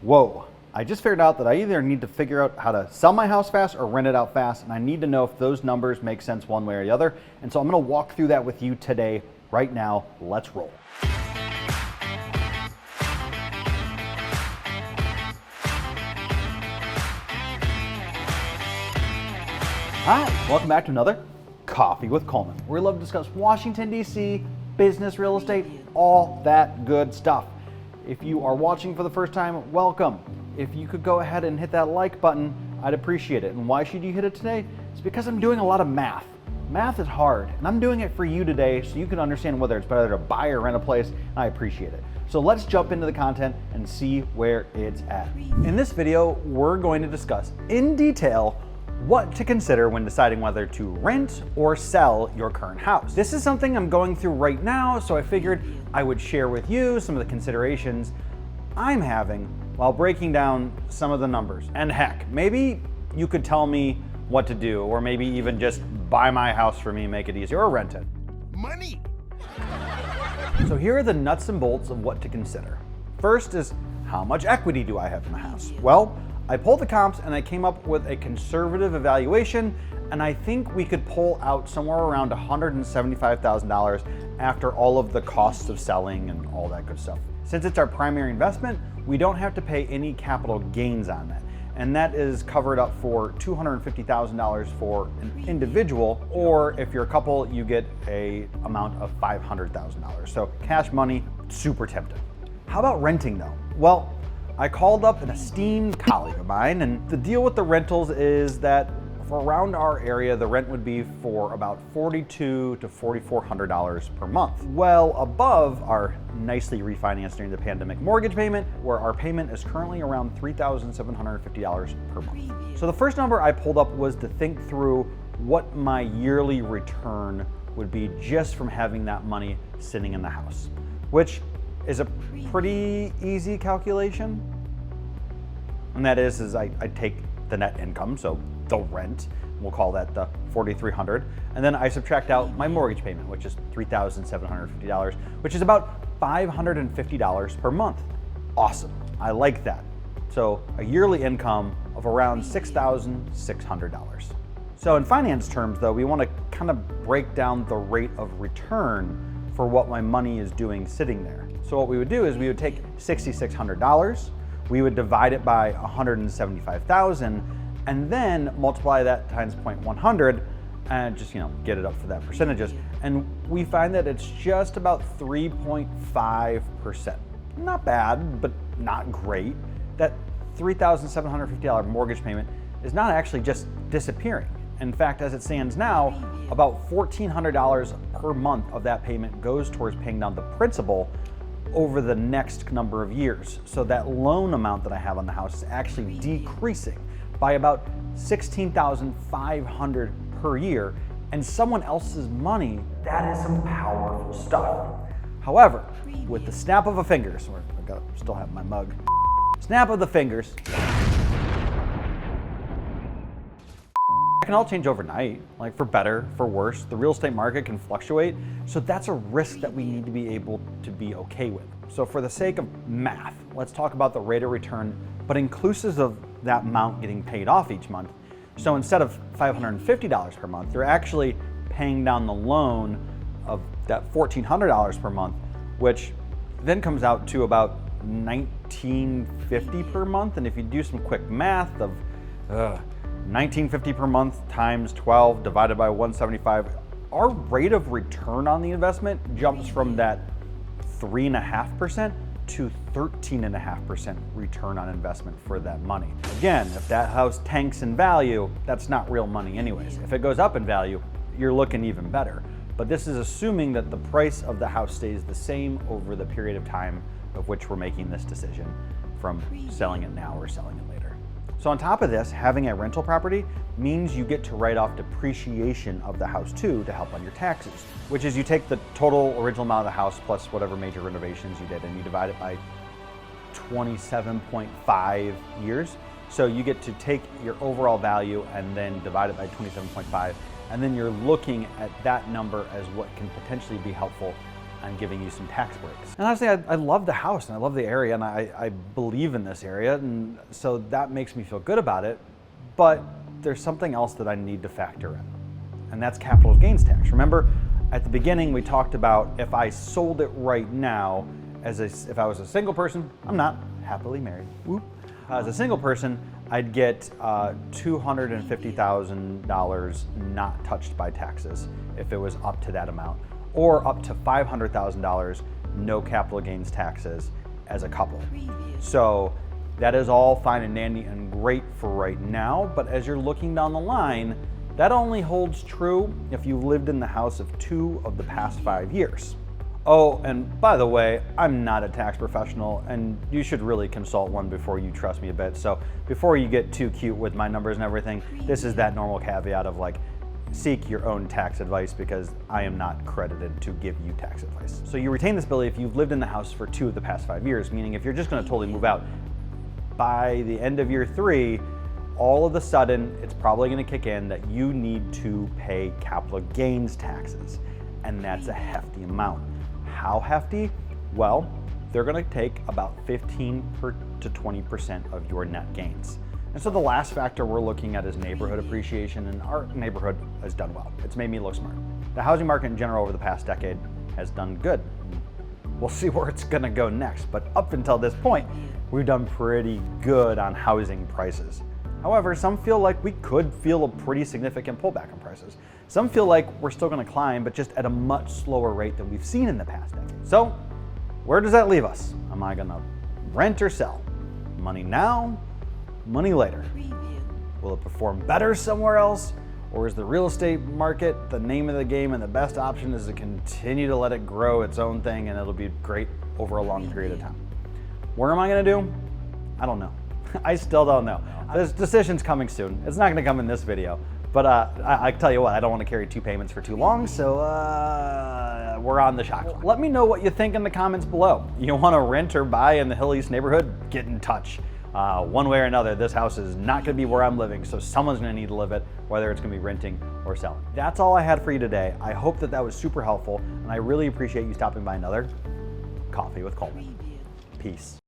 Whoa, I just figured out that I either need to figure out how to sell my house fast or rent it out fast, and I need to know if those numbers make sense one way or the other. And so I'm gonna walk through that with you today, right now. Let's roll. Hi, welcome back to another Coffee with Coleman, where we love to discuss Washington, D.C., business, real estate, all that good stuff. If you are watching for the first time, welcome. If you could go ahead and hit that like button, I'd appreciate it. And why should you hit it today? It's because I'm doing a lot of math. Math is hard, and I'm doing it for you today so you can understand whether it's better to buy or rent a place, and I appreciate it. So let's jump into the content and see where it's at. In this video, we're going to discuss in detail what to consider when deciding whether to rent or sell your current house. This is something I'm going through right now, so I figured I would share with you some of the considerations I'm having while breaking down some of the numbers. And heck, maybe you could tell me what to do, or maybe even just buy my house for me, make it easier, or rent it. Money! So here are the nuts and bolts of what to consider. First is, how much equity do I have in the house? Well, I pulled the comps and I came up with a conservative evaluation, and I think we could pull out somewhere around $175,000 after all of the costs of selling and all that good stuff. Since it's our primary investment, we don't have to pay any capital gains on that. And that is covered up for $250,000 for an individual, or if you're a couple, you get a amount of $500,000. So cash money, super tempting. How about renting though? Well, I called up an esteemed colleague of mine, and the deal with the rentals is that for around our area, the rent would be for about $4,200 to $4,400 per month. Well above our nicely refinanced during the pandemic mortgage payment, where our payment is currently around $3,750 per month. So the first number I pulled up was to think through what my yearly return would be just from having that money sitting in the house, which is a pretty easy calculation. And that is I take the net income, so the rent, we'll call that the $4,300, and then I subtract out my mortgage payment, which is $3,750, which is about $550 per month. Awesome, I like that. So a yearly income of around $6,600. So in finance terms though, we want to kind of break down the rate of return for what my money is doing sitting there. So what we would do is we would take $6,600, we would divide it by 175,000, and then multiply that times 0.100 and just, get it up for that percentages. And we find that it's just about 3.5%. Not bad, but not great. That $3,750 mortgage payment is not actually just disappearing. In fact, as it stands now, about $1,400 per month of that payment goes towards paying down the principal over the next number of years. So that loan amount that I have on the house is actually decreasing by about $16,500 per year, and someone else's money, that is some powerful stuff. However, with the snap of a finger, so I still have my mug, snap of the fingers, it can all change overnight, like for better, for worse. The real estate market can fluctuate, so that's a risk that we need to be able to be okay with. So for the sake of math, let's talk about the rate of return, but inclusive of that amount getting paid off each month. So instead of $550 per month, you're actually paying down the loan of that $1,400 per month, which then comes out to about $1,950 per month. And if you do some quick math of $1,950 per month times 12 divided by 175, our rate of return on the investment jumps from that 3.5% to 13.5% return on investment for that money. Again, if that house tanks in value, that's not real money anyways. If it goes up in value, you're looking even better. But this is assuming that the price of the house stays the same over the period of time of which we're making this decision, from selling it now or selling it later. So on top of this, having a rental property means you get to write off depreciation of the house too to help on your taxes, which is you take the total original amount of the house plus whatever major renovations you did and you divide it by 27.5 years. So you get to take your overall value and then divide it by 27.5, and then you're looking at that number as what can potentially be helpful on giving you some tax breaks. And honestly, I love the house and I love the area and I believe in this area, and so that makes me feel good about it. But there's something else that I need to factor in, and that's capital gains tax. Remember, at the beginning we talked about if I sold it right now, if I was a single person, I'm not, happily married, whoop. As a single person, I'd get $250,000 not touched by taxes if it was up to that amount, or up to $500,000 no capital gains taxes as a couple. So that is all fine and dandy and great for right now, but as you're looking down the line, that only holds true if you've lived in the house of 2 of the past 5 years. Oh, and by the way, I'm not a tax professional, and you should really consult one before you trust me a bit. So before you get too cute with my numbers and everything, this is that normal caveat of like, seek your own tax advice, because I am not credited to give you tax advice. So you retain this ability if you've lived in the house for 2 of the past 5 years, meaning if you're just gonna totally move out, by the end of year 3, all of a sudden, it's probably gonna kick in that you need to pay capital gains taxes, and that's a hefty amount. How hefty? Well, they're gonna take about 15 to 20% of your net gains. And so the last factor we're looking at is neighborhood appreciation, and our neighborhood has done well. It's made me look smart. The housing market in general over the past decade has done good. We'll see where it's gonna go next, but up until this point, we've done pretty good on housing prices. However, some feel like we could feel a pretty significant pullback in prices. Some feel like we're still gonna climb, but just at a much slower rate than we've seen in the past decade. So, where does that leave us? Am I gonna rent or sell? Money now, money later. Will it perform better somewhere else? Or is the real estate market the name of the game, and the best option is to continue to let it grow its own thing, and it'll be great over a long period of time? What am I gonna do? I don't know. I still don't know. This decision's coming soon. It's not gonna come in this video, but I tell you what, I don't wanna carry 2 payments for too long, so we're on the shot clock. Let me know what you think in the comments below. You wanna rent or buy in the Hill East neighborhood? Get in touch. One way or another, this house is not gonna be where I'm living, so someone's gonna need to live it, whether it's gonna be renting or selling. That's all I had for you today. I hope that was super helpful, and I really appreciate you stopping by another Coffee with Coleman. Peace.